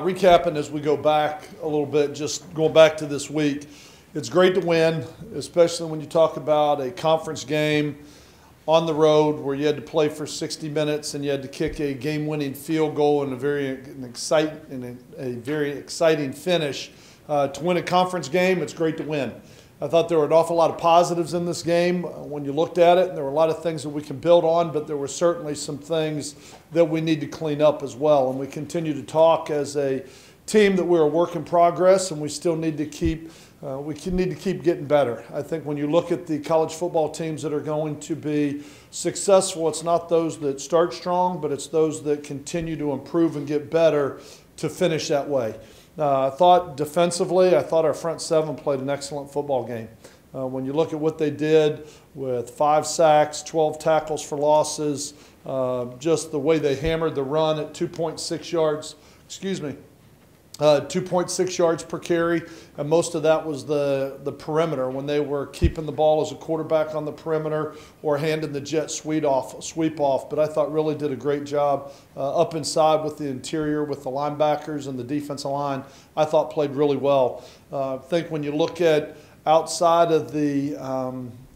recapping as we go back a little bit, just going back to this week, it's great to win, especially when you talk about a conference game on the road where you had to play for 60 minutes and you had to kick a game-winning field goal and a very exciting finish. To win a conference game, it's great to win. I thought there were an awful lot of positives in this game when you looked at it, and there were a lot of things that we can build on, but there were certainly some things that we need to clean up as well. And we continue to talk as a team that we're a work in progress, and we still need to keep getting better. I think when you look at the college football teams that are going to be successful, it's not those that start strong, but it's those that continue to improve and get better to finish that way. I thought defensively, I thought our front seven played an excellent football game. When you look at what they did with 5 sacks, 12 tackles for losses, just the way they hammered the run at 2.6 yards, 2.6 yards per carry, and most of that was the perimeter when they were keeping the ball as a quarterback on the perimeter or handing the jet sweep off. But I thought really did a great job up inside with the interior, with the linebackers and the defensive line. I thought played really well. I think when you look at outside of the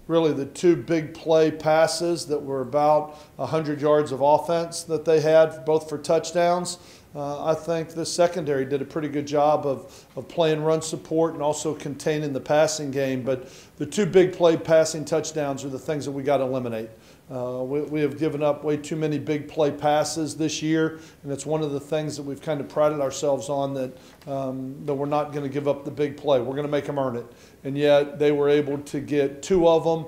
really the 2 big play passes that were about 100 yards of offense that they had, both for touchdowns, I think the secondary did a pretty good job of playing run support and also containing the passing game. But the 2 big play passing touchdowns are the things that we got to eliminate. We have given up way too many big play passes this year, and it's one of the things that we've kind of prided ourselves on, that we're not going to give up the big play. We're going to make them earn it. And yet they were able to get 2 of them.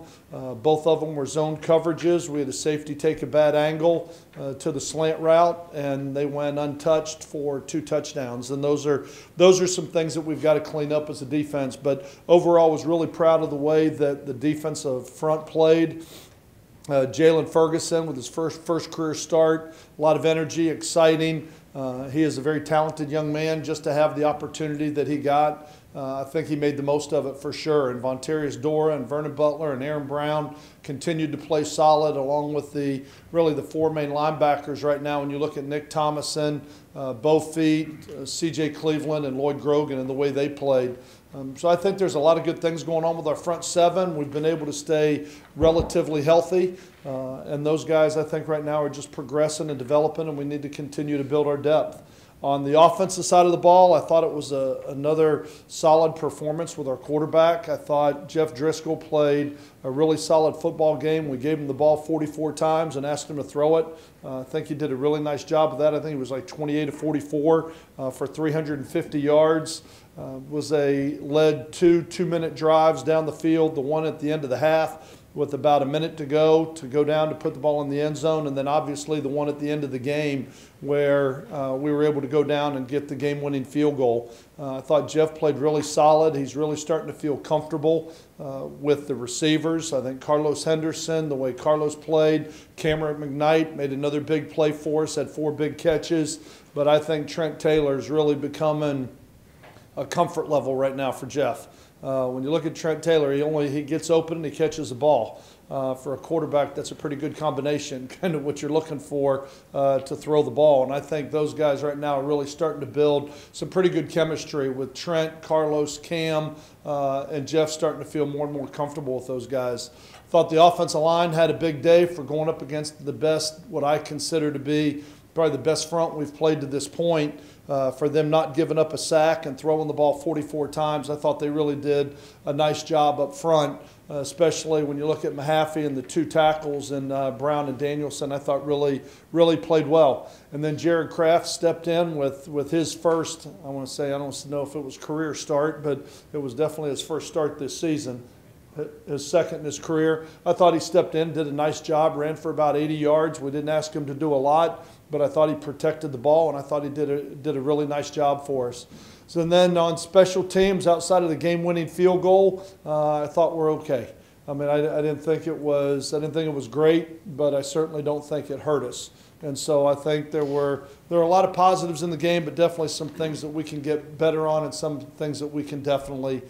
Both of them were zone coverages. We had a safety take a bad angle to the slant route, and they went untouched for 2 touchdowns. And those are some things that we've got to clean up as a defense. But overall, I was really proud of the way that the defensive front played. Jalen Ferguson with his first career start, a lot of energy, exciting. He is a very talented young man. Just to have the opportunity that he got, I think he made the most of it for sure. And Vontarius Dora and Vernon Butler and Aaron Brown continued to play solid, along with really the 4 main linebackers right now. When you look at Nick Thomason, Bo Feet, C.J. Cleveland, and Lloyd Grogan and the way they played. So I think there's a lot of good things going on with our front seven. We've been able to stay relatively healthy. And those guys, I think, right now are just progressing and developing, and we need to continue to build our depth. On the offensive side of the ball, I thought it was another solid performance with our quarterback. I thought Jeff Driscoll played a really solid football game. We gave him the ball 44 times and asked him to throw it. I think he did a really nice job of that. I think he was like 28 of 44 for 350 yards. Led 2 2-minute drives down the field, the one at the end of the half with about a minute to go down to put the ball in the end zone, and then obviously the one at the end of the game where we were able to go down and get the game-winning field goal. I thought Jeff played really solid. He's really starting to feel comfortable with the receivers. I think Carlos Henderson, the way Carlos played, Cameron McKnight made another big play for us, had 4 big catches, but I think Trent Taylor is really becoming a comfort level right now for Jeff. When you look at Trent Taylor, he gets open and he catches the ball. For a quarterback, that's a pretty good combination, kind of what you're looking for to throw the ball. And I think those guys right now are really starting to build some pretty good chemistry with Trent, Carlos, Cam, and Jeff starting to feel more and more comfortable with those guys. Thought the offensive line had a big day for going up against the best, what I consider to be probably the best front we've played to this point. For them not giving up a sack and throwing the ball 44 times. I thought they really did a nice job up front, especially when you look at Mahaffey and the 2 tackles and Brown and Danielson. I thought really played well. And then Jared Kraft stepped in with his first, I don't know if it was career start, but it was definitely his first start this season. His second in his career. I thought he stepped in, did a nice job, ran for about 80 yards. We didn't ask him to do a lot, but I thought he protected the ball, and I thought he did a really nice job for us. So then on special teams, outside of the game-winning field goal, I thought we're okay. I mean, I didn't think it was great, but I certainly don't think it hurt us. And so I think there are a lot of positives in the game, but definitely some things that we can get better on, and some things that we can definitely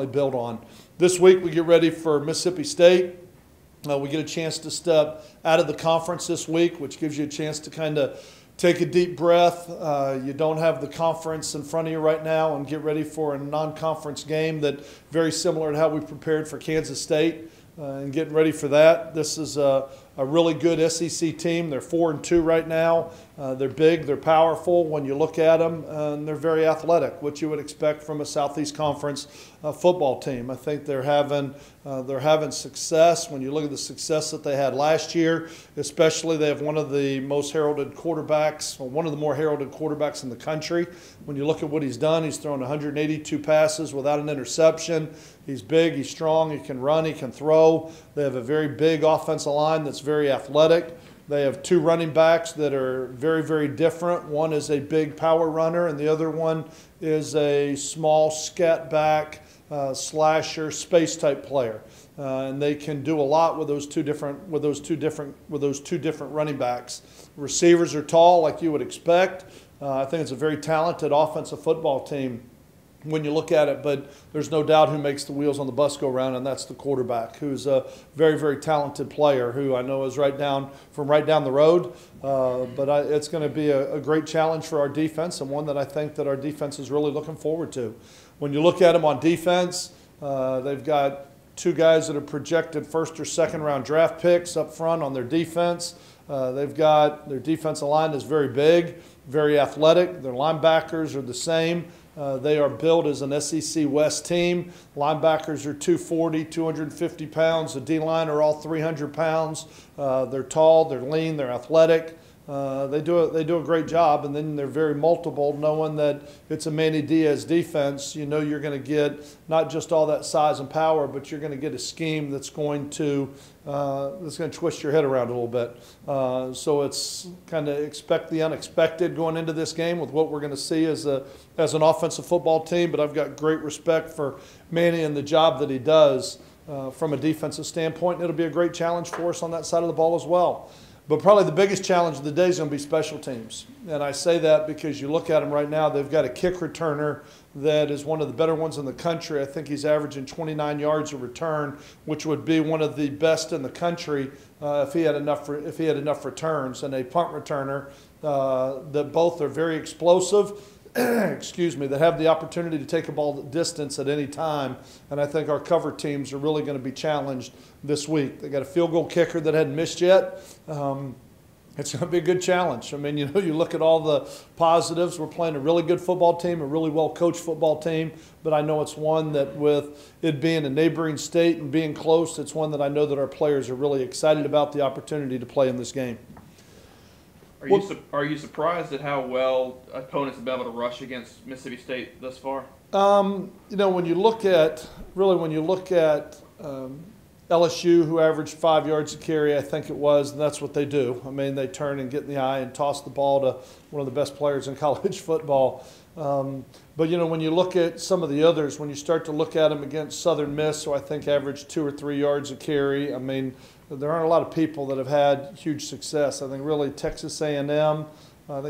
build on. This week we get ready for Mississippi State. We get a chance to step out of the conference this week, which gives you a chance to kind of take a deep breath. You don't have the conference in front of you right now, and get ready for a non-conference game that very similar to how we prepared for Kansas State, and getting ready for that. This is a really good SEC team. They're 4-2 right now. They're big, they're powerful when you look at them, and they're very athletic, what you would expect from a Southeast Conference football team. I think they're having success. When you look at the success that they had last year, especially, they have one of the most heralded quarterbacks, or one of the more heralded quarterbacks in the country. When you look at what he's done, he's thrown 182 passes without an interception. He's big, he's strong, he can run, he can throw. They have a very big offensive line that's very athletic. They have two running backs that are very, very different. One is a big power runner, and the other one is a small scat back, slasher, space type player. And they can do a lot with those two different running backs. Receivers are tall, like you would expect. I think it's a very talented offensive football team when you look at it, but there's no doubt who makes the wheels on the bus go round, and that's the quarterback, who's a very, very talented player who I know is right down the road. But it's going to be a great challenge for our defense, and one that I think that our defense is really looking forward to. When you look at them on defense, they've got two guys that are projected first or second round draft picks up front on their defense. They've got their defensive line is very big, very athletic. Their linebackers are the same. They are built as an SEC West team. Linebackers are 240, 250 pounds. The D-line are all 300 pounds. They're tall, they're lean, they're athletic. They do a great job, and then they're very multiple, knowing that it's a Manny Diaz defense. You know you're going to get not just all that size and power, but you're going to get a scheme that's going to twist your head around a little bit. So it's kind of expect the unexpected going into this game with what we're going to see as an offensive football team. But I've got great respect for Manny and the job that he does from a defensive standpoint, and it'll be a great challenge for us on that side of the ball as well. But probably the biggest challenge of the day is going to be special teams. And I say that because you look at them right now, they've got a kick returner that is one of the better ones in the country. I think he's averaging 29 yards a return, which would be one of the best in the country if he had enough returns. And a punt returner that both are very explosive, excuse me, that have the opportunity to take a ball distance at any time. And I think our cover teams are really going to be challenged this week. They got a field goal kicker that hadn't missed yet. It's going to be a good challenge. I mean, you know, you look at all the positives. We're playing a really good football team, a really well-coached football team, but I know it's one that, with it being a neighboring state and being close, it's one that I know that our players are really excited about the opportunity to play in this game. Are you surprised at how well opponents have been able to rush against Mississippi State thus far? You know, when you look at LSU, who averaged 5 yards a carry, I think it was, and that's what they do. I mean, they turn and get in the eye and toss the ball to one of the best players in college football. But, you know, when you look at some of the others, when you start to look at them against Southern Miss, who I think averaged 2 or 3 yards a carry, I mean, there aren't a lot of people that have had huge success. I think really Texas A&M,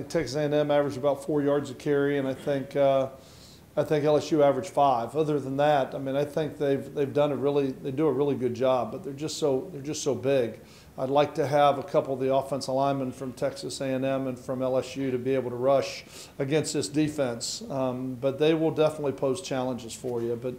Texas A&M averaged about 4 yards a carry, and I think LSU averaged 5. Other than that, I mean, I think they do a really good job, but they're just so big. I'd like to have a couple of the offensive linemen from Texas A&M and from LSU to be able to rush against this defense. But they will definitely pose challenges for you. But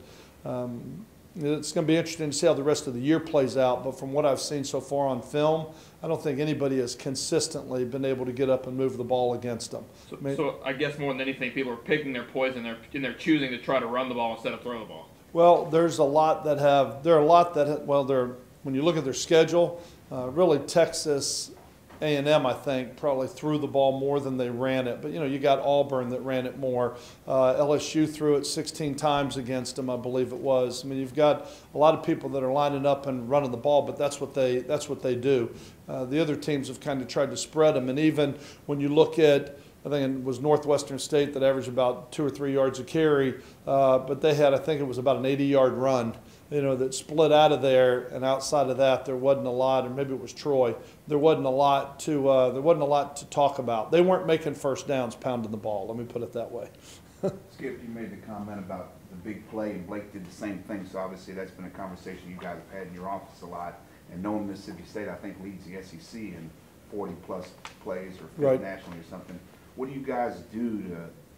it's going to be interesting to see how the rest of the year plays out. But from what I've seen so far on film, I don't think anybody has consistently been able to get up and move the ball against them. So I guess more than anything, people are picking their poison and they're choosing to try to run the ball instead of throw the ball. Well, there's a lot that have. There are a lot that when you look at their schedule, really Texas A&M, I think, probably threw the ball more than they ran it. But, you know, you got Auburn that ran it more. LSU threw it 16 times against them, I believe it was. I mean, you've got a lot of people that are lining up and running the ball, but that's what they do. The other teams have kind of tried to spread them. And even when you look at, I think it was Northwestern State that averaged about 2 or 3 yards a carry, but they had, I think it was about an 80-yard run, you know, that split out of there, and outside of that, there wasn't a lot, or maybe it was Troy. There wasn't a lot to talk about. They weren't making first downs pounding the ball. Let me put it that way. Skip, you made the comment about the big play, and Blake did the same thing. So obviously, that's been a conversation you guys have had in your office a lot. And knowing Mississippi State, I think leads the SEC in 40-plus plays or 50 Right. nationally or something. What do you guys do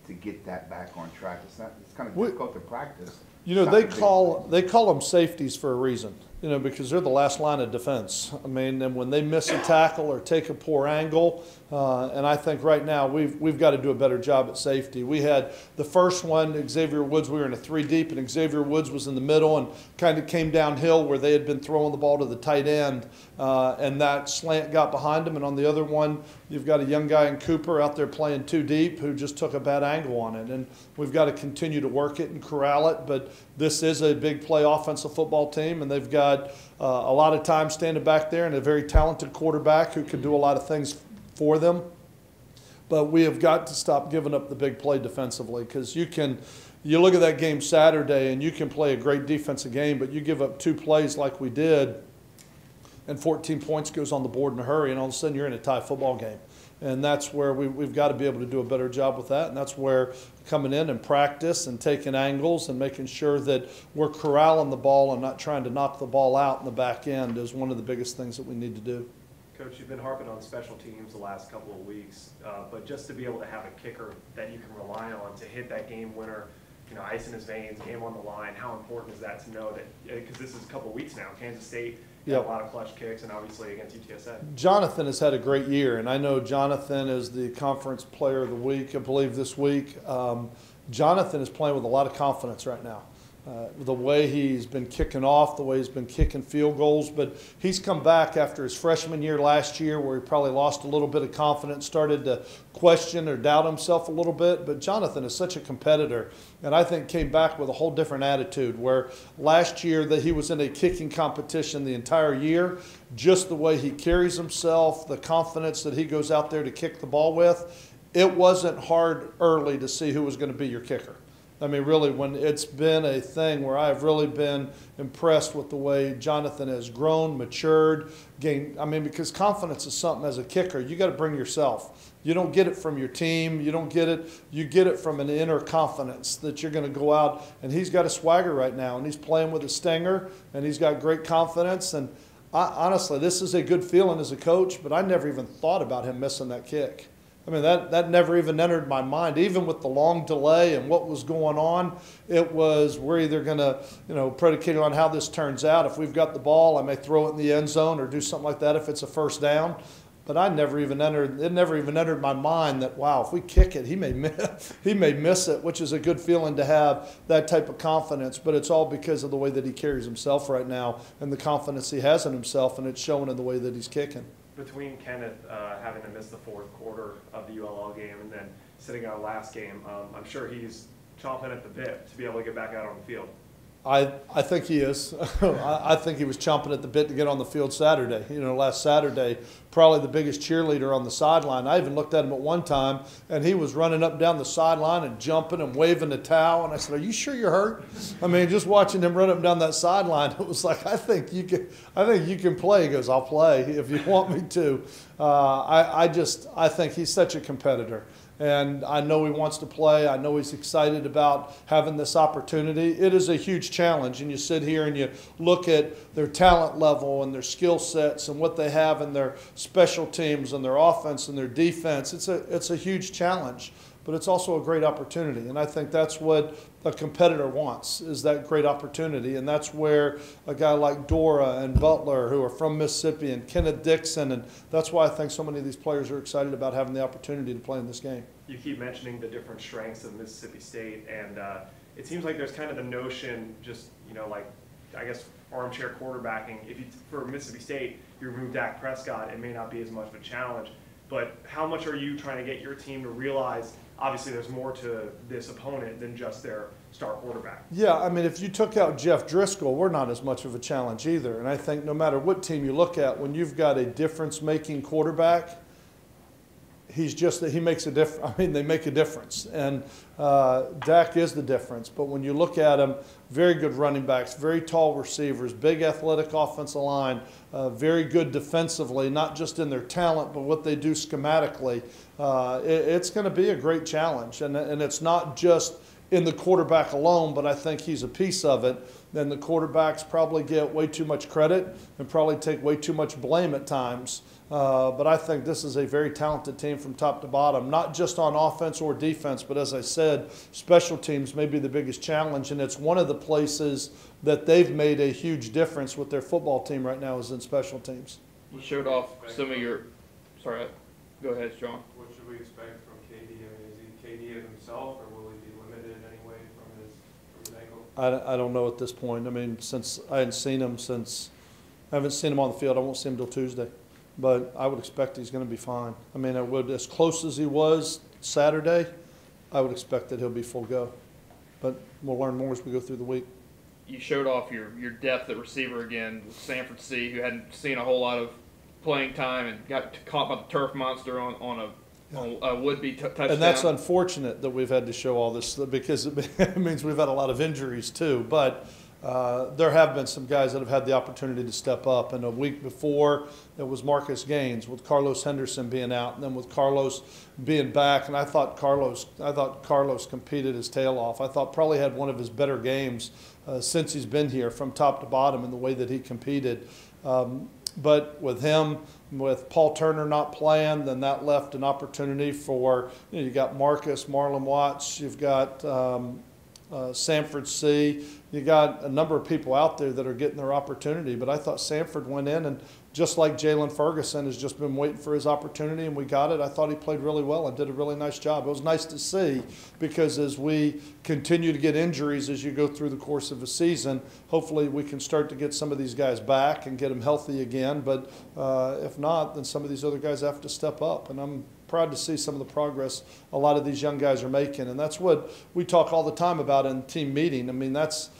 to get that back on track? It's kind of We- difficult to practice. You know, stopping big plays. they call them safeties for a reason, you know, because they're the last line of defense. I mean, and when they miss a tackle or take a poor angle, and I think right now we've got to do a better job at safety. We had the first one, Xavier Woods, we were in a 3 deep, and Xavier Woods was in the middle and kind of came downhill where they had been throwing the ball to the tight end, and that slant got behind him. And on the other one, you've got a young guy in Cooper out there playing 2 deep who just took a bad angle on it. And we've got to continue to work it and corral it, but this is a big play offensive football team, and they've got a lot of time standing back there and a very talented quarterback who can do a lot of things for them. But we have got to stop giving up the big play defensively, because you look at that game Saturday and you can play a great defensive game, but you give up 2 plays like we did and 14 points goes on the board in a hurry, and all of a sudden you're in a tie football game. And that's where we've got to be able to do a better job with that. And that's where coming in and practice and taking angles and making sure that we're corralling the ball and not trying to knock the ball out in the back end is one of the biggest things that we need to do. Coach, you've been harping on special teams the last couple of weeks, but just to be able to have a kicker that you can rely on to hit that game winner, you know, ice in his veins, game on the line, how important is that to know that, because this is a couple of weeks now, Kansas State had a lot of clutch kicks, and obviously against UTSA. Jonathan has had a great year, and I know Jonathan is the conference player of the week, I believe, this week. Jonathan is playing with a lot of confidence right now. The way he's been kicking off, the way he's been kicking field goals, but he's come back after his freshman year last year where he probably lost a little bit of confidence, started to question or doubt himself a little bit. But Jonathan is such a competitor, and I think came back with a whole different attitude, where last year that he was in a kicking competition the entire year, just the way he carries himself, the confidence that he goes out there to kick the ball with, it wasn't hard early to see who was going to be your kicker. I mean, really, when it's been a thing where I've really been impressed with the way Jonathan has grown, matured, gained. I mean, because confidence is something as a kicker, you got to bring yourself. You don't get it from your team. You don't get it. You get it from an inner confidence that you're going to go out. And he's got a swagger right now, and he's playing with a stinger, and he's got great confidence. And honestly, this is a good feeling as a coach, but I never even thought about him missing that kick. I mean, that never even entered my mind. Even with the long delay and what was going on, it was, we're either going to, you know, predicated on how this turns out. If we've got the ball, I may throw it in the end zone or do something like that if it's a first down. But it never even entered my mind that, wow, if we kick it, he may miss it, which is a good feeling to have that type of confidence. But it's all because of the way that he carries himself right now and the confidence he has in himself, and it's showing in the way that he's kicking. Between Kenneth having to miss the 4th quarter of the ULL game and then sitting out last game, I'm sure he's chomping at the bit to be able to get back out on the field. I think he is. I think he was chomping at the bit to get on the field Saturday. You know, last Saturday, probably the biggest cheerleader on the sideline. I even looked at him at one time, and he was running up and down the sideline and jumping and waving the towel. And I said, "Are you sure you're hurt?" I mean, just watching him run up and down that sideline, it was like, I think you can play. He goes, "I'll play if you want me to." I think he's such a competitor. And I know he wants to play. I know he's excited about having this opportunity. It is a huge challenge, and you sit here and you look at their talent level and their skill sets and what they have in their special teams and their offense and their defense. It's a huge challenge, but it's also a great opportunity. And I think that's what a competitor wants, is that great opportunity. And that's where a guy like Dora and Butler, who are from Mississippi, and Kenneth Dixon, and that's why I think so many of these players are excited about having the opportunity to play in this game. You keep mentioning the different strengths of Mississippi State, and it seems like there's kind of the notion, just, you know, like, I guess, armchair quarterbacking. If you, for Mississippi State, you remove Dak Prescott, it may not be as much of a challenge. But how much are you trying to get your team to realize, obviously there's more to this opponent than just their star quarterback? Yeah, I mean, if you took out Jeff Driscoll, we're not as much of a challenge either. And I think no matter what team you look at, when you've got a difference-making quarterback, he makes a difference. I mean, they make a difference. And Dak is the difference. But when you look at him, very good running backs, very tall receivers, big athletic offensive line, very good defensively, not just in their talent, but what they do schematically. It's going to be a great challenge. And it's not just in the quarterback alone, but I think he's a piece of it. then the quarterbacks probably get way too much credit and probably take way too much blame at times. But I think this is a very talented team from top to bottom, not just on offense or defense, but as I said, special teams may be the biggest challenge, and it's one of the places that they've made a huge difference with their football team right now is in special teams. You showed off some of your, sorry, go ahead, John. What should we expect from KD? I mean, is he KD himself, or will he be limited anyway from his ankle? I don't know at this point. I mean, since I haven't seen him on the field. I won't see him till Tuesday. But I would expect he's going to be fine. I mean, I would, as close as he was Saturday, I would expect that he'll be full go. But we'll learn more as we go through the week. You showed off your depth at receiver again with Sanford C, who hadn't seen a whole lot of playing time and got caught by the turf monster on a would-be touchdown. And that's unfortunate that we've had to show all this because it means we've had a lot of injuries too. But there have been some guys that have had the opportunity to step up. And a week before, it was Marcus Gaines with Carlos Henderson being out, and then with Carlos being back. And I thought Carlos competed his tail off. I thought probably had one of his better games since he's been here from top to bottom in the way that he competed. But with him, with Paul Turner not playing, then that left an opportunity for, you got Marcus, Marlon Watts, you've got Sanford C. You got a number of people out there that are getting their opportunity, but I thought Sanford went in and just like Jalen Ferguson has just been waiting for his opportunity, and we got it. I thought he played really well and did a really nice job. It was nice to see because as we continue to get injuries as you go through the course of a season, hopefully we can start to get some of these guys back and get them healthy again. But if not, then some of these other guys have to step up, and I'm proud to see some of the progress a lot of these young guys are making. And that's what we talk all the time about in team meeting. I mean, that's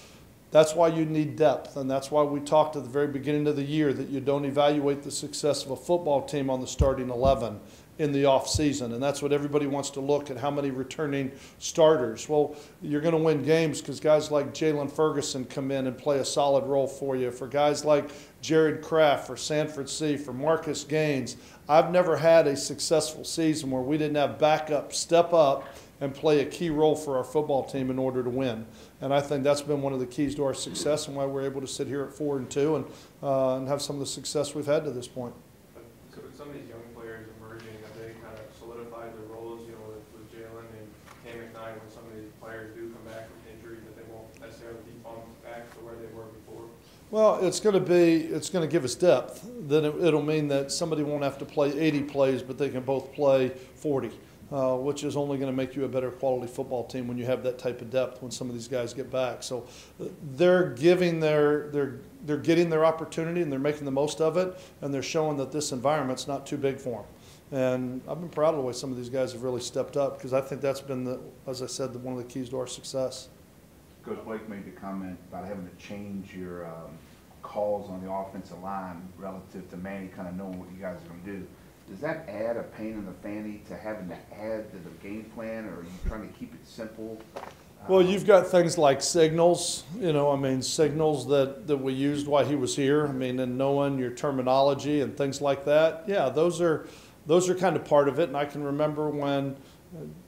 why you need depth, and that's why we talked at the very beginning of the year that you don't evaluate the success of a football team on the starting 11 in the off season. And that's what everybody wants to look at, how many returning starters. Well, you're going to win games because guys like Jalen Ferguson come in and play a solid role for you. For guys like Jared Kraft, for Sanford C., for Marcus Gaines, I've never had a successful season where we didn't have backup step up and play a key role for our football team in order to win. And I think that's been one of the keys to our success and why we're able to sit here at 4-2 and have some of the success we've had to this point. So with some of these young players emerging, have they kind of solidified their roles, with Jalen and Cam McKnight, when some of these players do come back with injuries, that they won't necessarily be bumped back to where they were before? Well, it's going to give us depth. Then it'll mean that somebody won't have to play 80 plays, but they can both play 40. Which is only going to make you a better quality football team when you have that type of depth when some of these guys get back. So they're getting their opportunity and they're making the most of it, and they're showing that this environment's not too big for them. And I've been proud of the way some of these guys have really stepped up because I think that's been, as I said, one of the keys to our success. Coach Blake made the comment about having to change your calls on the offensive line relative to Manny kind of knowing what you guys are going to do. Does that add a pain in the fanny to having to add to the game plan, or are you trying to keep it simple? Well, you've got things like signals, signals that we used while he was here. And knowing your terminology and things like that. Yeah, those are kind of part of it. And I can remember when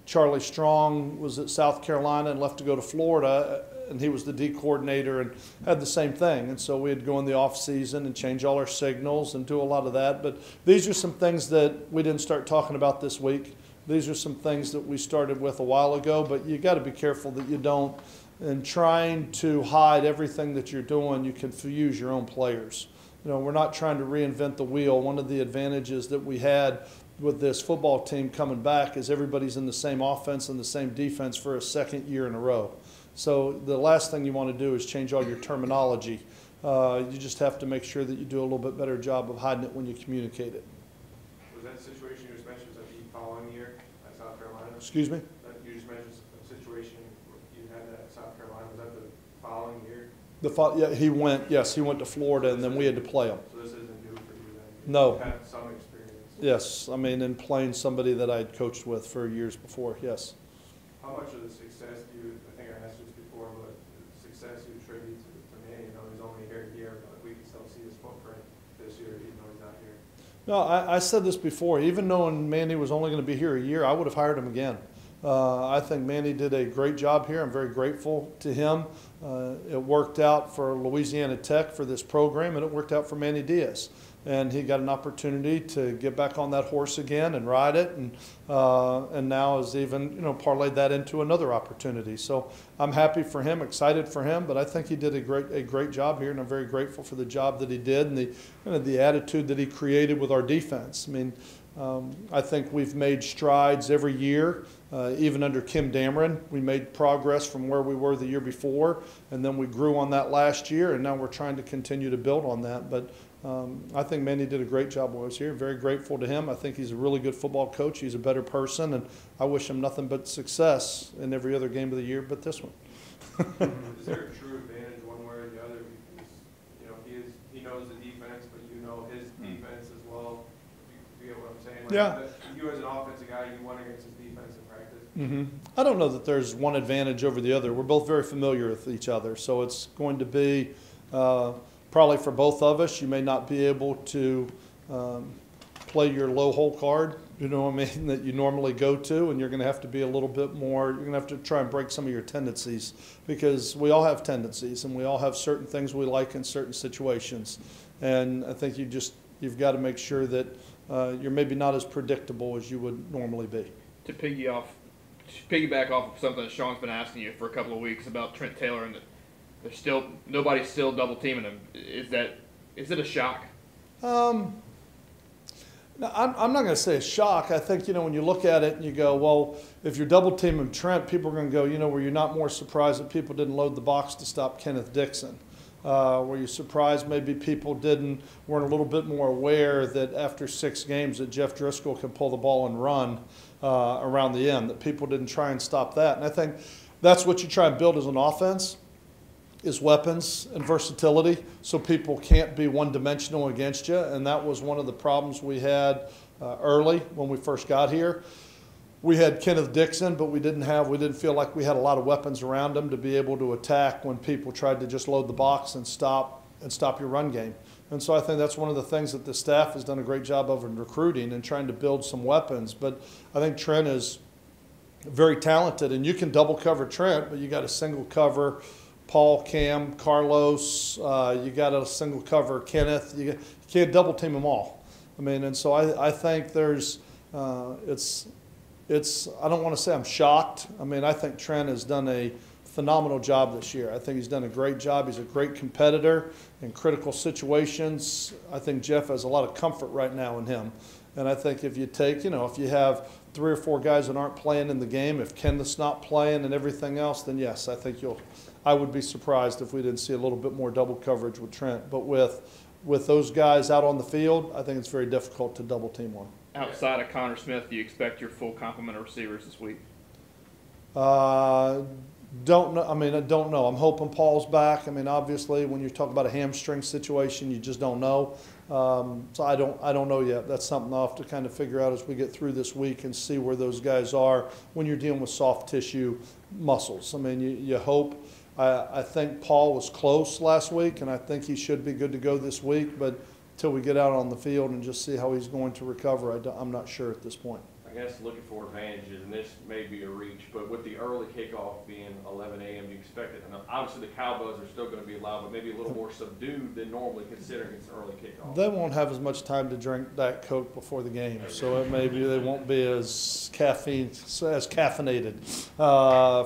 Charlie Strong was at South Carolina and left to go to Florida, and he was the D coordinator and had the same thing. And so we'd go in the off season and change all our signals and do a lot of that. But these are some things that we didn't start talking about this week. These are some things that we started with a while ago, but you got to be careful that you don't, in trying to hide everything that you're doing, you confuse your own players. We're not trying to reinvent the wheel. One of the advantages that we had with this football team coming back is everybody's in the same offense and the same defense for a second year in a row. So the last thing you want to do is change all your terminology. You just have to make sure that you do a little bit better job of hiding it when you communicate it. Was that situation you just mentioned, was that the following year at South Carolina? Excuse me? You just mentioned a situation you had at South Carolina. Was that the following year? He went to Florida, and then we had to play him. So this isn't new for you then? No. You've had some experience. Yes, in playing somebody that I had coached with for years before, yes. How much of the success do you, I think I asked this before, but the success you attribute to Manny? He's only here a year, but we can still see his footprint this year, even though he's not here. No, I said this before. Even knowing Manny was only going to be here a year, I would have hired him again. I think Manny did a great job here. I'm very grateful to him. It worked out for Louisiana Tech for this program, and it worked out for Manny Diaz. And he got an opportunity to get back on that horse again and ride it, and now has even parlayed that into another opportunity. So I'm happy for him, excited for him, but I think he did a great job here, and I'm very grateful for the job that he did and the attitude that he created with our defense. I mean, I think we've made strides every year. Even under Kim Dameron, we made progress from where we were the year before, and then we grew on that last year, and now we're trying to continue to build on that. But I think Manny did a great job while I was here. Very grateful to him. I think he's a really good football coach. He's a better person, and I wish him nothing but success in every other game of the year but this one. Is there a true advantage one way or the other? Because he knows the defense, but you know his defense as well. You get what I'm saying? Like, yeah. You as an offensive guy, you won against his defense in practice. Mm-hmm. I don't know that there's one advantage over the other. We're both very familiar with each other, so it's going to be probably for both of us. You may not be able to play your low hole card, you know what I mean, that you normally go to, and you're going to have to be a little bit more, you're going to have to try and break some of your tendencies, because we all have tendencies and we all have certain things we like in certain situations. And I think you've got to make sure that you're maybe not as predictable as you would normally be. To piggyback off of something that Sean's been asking you for a couple of weeks about Trent Taylor, and nobody's still double teaming him. Is it a shock? No, I'm not going to say a shock. I think, when you look at it and you go, well, if you're double teaming Trent, people are going to go, were you not more surprised that people didn't load the box to stop Kenneth Dixon? Were you surprised maybe people weren't a little bit more aware that after 6 games that Jeff Driscoll can pull the ball and run around the end, that people didn't try and stop that? And I think that's what you try and build as an offense, is weapons and versatility, so people can't be one-dimensional against you. And that was one of the problems we had early when we first got here. We had Kenneth Dixon, but we didn't feel like we had a lot of weapons around him to be able to attack when people tried to just load the box and stop your run game. And so I think that's one of the things that the staff has done a great job of in recruiting and trying to build some weapons. But I think Trent is very talented, and you can double cover Trent, but you got to single cover Paul, Cam, Carlos, you got a single cover Kenneth. You can't double team them all. I mean, and so I think there's, I don't want to say I'm shocked. I mean, I think Trent has done a phenomenal job this year. I think he's done a great job. He's a great competitor in critical situations. I think Jeff has a lot of comfort right now in him. And I think if you take, if you have 3 or 4 guys that aren't playing in the game, if Kenneth's not playing and everything else, then yes, I think I would be surprised if we didn't see a little bit more double coverage with Trent. But with those guys out on the field, I think it's very difficult to double team one. Outside of Connor Smith, do you expect your full complement of receivers this week? Don't know. I mean, I don't know. I'm hoping Paul's back. I mean, obviously, when you talk about a hamstring situation, you just don't know. So I don't know yet. That's something I'll have to kind of figure out as we get through this week and see where those guys are when you're dealing with soft tissue muscles. I mean, you hope. I think Paul was close last week, and I think he should be good to go this week. But until we get out on the field and just see how he's going to recover, I'm not sure at this point. I guess looking for advantages, and this may be a reach, but with the early kickoff being 11 a.m., do you expect it? And obviously the Cowboys are still going to be loud, but maybe a little more subdued than normally considering it's an early kickoff. They won't have as much time to drink Diet Coke before the game, so maybe they won't be as caffeinated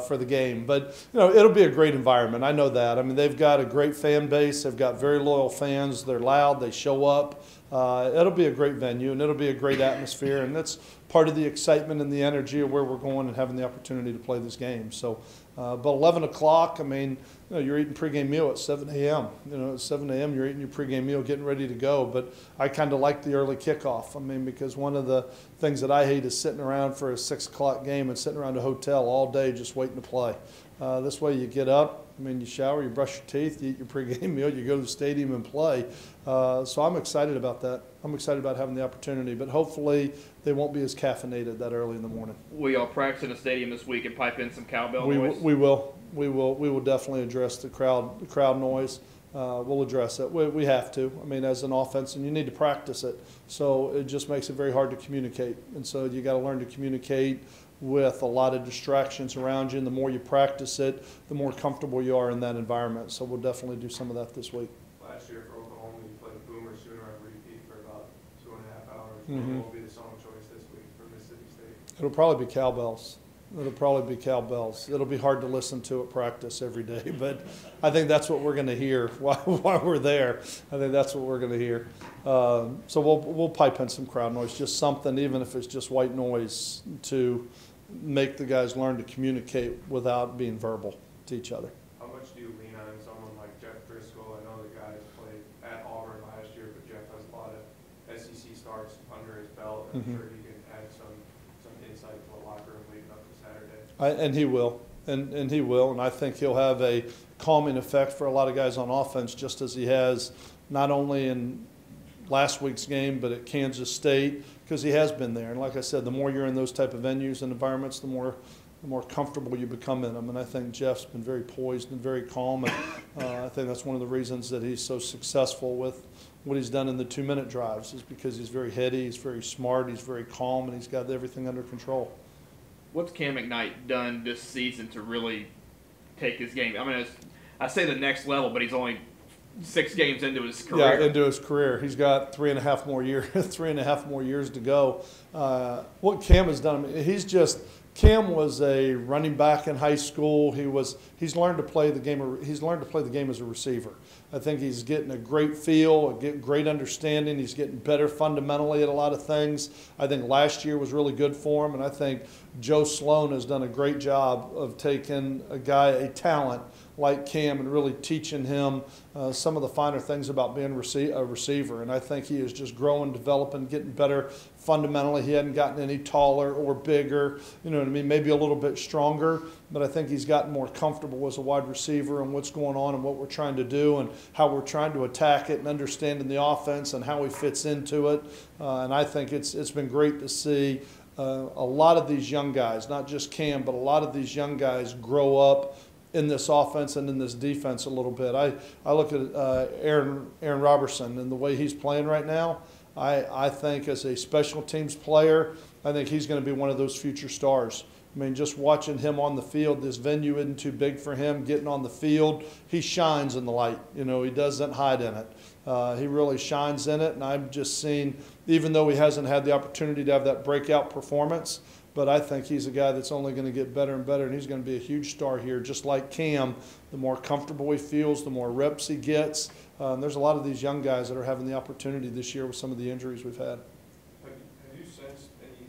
for the game. But it'll be a great environment. I know that. I mean, they've got a great fan base. They've got very loyal fans. They're loud. They show up. It'll be a great venue, and it'll be a great atmosphere, and that's part of the excitement and the energy of where we're going and having the opportunity to play this game. So, but 11 o'clock, I mean, you're eating pregame meal at 7 a.m. At 7 a.m. you're eating your pregame meal, getting ready to go. But I kind of like the early kickoff. I mean, because one of the things that I hate is sitting around for a 6 o'clock game and sitting around a hotel all day just waiting to play. This way you get up, you shower, you brush your teeth, you eat your pregame meal, you go to the stadium and play. So I'm excited about that. I'm excited about having the opportunity, but hopefully they won't be as caffeinated that early in the morning. Will y'all practice in the stadium this week and pipe in some cowbell noise? We will definitely address the crowd noise. We'll address it. We have to. I mean, as an offense, and you need to practice it. So it just makes it very hard to communicate. And so you got to learn to communicate with a lot of distractions around you. And the more you practice it, the more comfortable you are in that environment. So we'll definitely do some of that this week. Last year for Oklahoma, you played Boomer Sooner on repeat for about 2.5 hours. Mhm. What will be the song choice this week for Mississippi State? It'll probably be cowbells. It'll probably be cowbells. It'll be hard to listen to at practice every day, but I think that's what we're going to hear while we're there. I think that's what we're going to hear. So we'll pipe in some crowd noise, just something, even if it's just white noise, to make the guys learn to communicate without being verbal to each other. How much do you lean on someone like Jeff Driscoll? I know the guy has played at Auburn last year, but Jeff has a lot of SEC starts under his belt, and I'm sure he can add some insight to the locker room leading up to Saturday. And he will. And he will. And I think he'll have a calming effect for a lot of guys on offense, just as he has not only in last week's game, but at Kansas State, because he has been there. And like I said, the more you're in those type of venues and environments, the more comfortable you become in them. And I think Jeff's been very poised and very calm. And I think that's one of the reasons that he's so successful with what he's done in the 2-minute drives, is because he's very heady, he's very smart, he's very calm, and he's got everything under control. What's Cam McKnight done this season to really take his game? I mean, I say the next level, but he's only 6 games into his career. Yeah, into his career. He's got 3.5 more years, 3.5 more years to go. What Cam has done, I mean, Cam was a running back in high school. He's learned to play the game. He's learned to play the game as a receiver. I think he's getting a great feel, a great understanding. He's getting better fundamentally at a lot of things. I think last year was really good for him, and I think Joe Sloan has done a great job of taking a talent like Cam and really teaching him some of the finer things about being a receiver. And I think he is just growing, developing, getting better fundamentally. He hadn't gotten any taller or bigger, you know what I mean, maybe a little bit stronger, but I think he's gotten more comfortable as a wide receiver and what's going on and what we're trying to do and how we're trying to attack it and understanding the offense and how he fits into it. And I think it's been great to see a lot of these young guys, not just Cam, but a lot of these young guys grow up in this offense and in this defense a little bit. I look at Aaron Robertson and the way he's playing right now. I think as a special teams player, I think he's going to be one of those future stars. I mean, just watching him on the field, this venue isn't too big for him. Getting on the field, he shines in the light. You know, he doesn't hide in it. He really shines in it, and I've just seen, even though he hasn't had the opportunity to have that breakout performance, but I think he's a guy that's only going to get better and better, and he's going to be a huge star here, just like Cam. The more comfortable he feels, the more reps he gets. And there's a lot of these young guys that are having the opportunity this year with some of the injuries we've had. Have you sensed any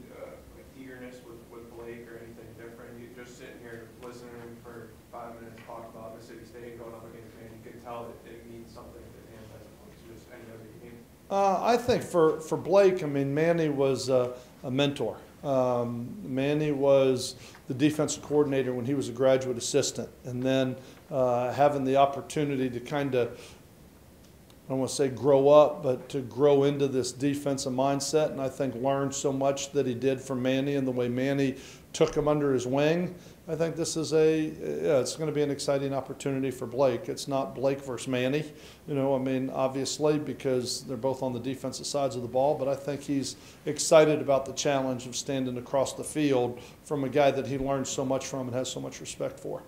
eagerness with Blake or anything different? You just sitting here listening for 5 minutes talk about Mississippi State going up against man, you can tell that it means something to him as opposed to just any other game. I think for Blake, I mean, Manny was a mentor. Manny was the defensive coordinator when he was a graduate assistant, and then having the opportunity to kind of, I don't want to say grow up, but to grow into this defensive mindset, and I think learn so much that he did from Manny and the way Manny took him under his wing. I think this is it's going to be an exciting opportunity for Blake. It's not Blake versus Manny, you know, I mean, obviously, because they're both on the defensive sides of the ball, but I think he's excited about the challenge of standing across the field from a guy that he learned so much from and has so much respect for.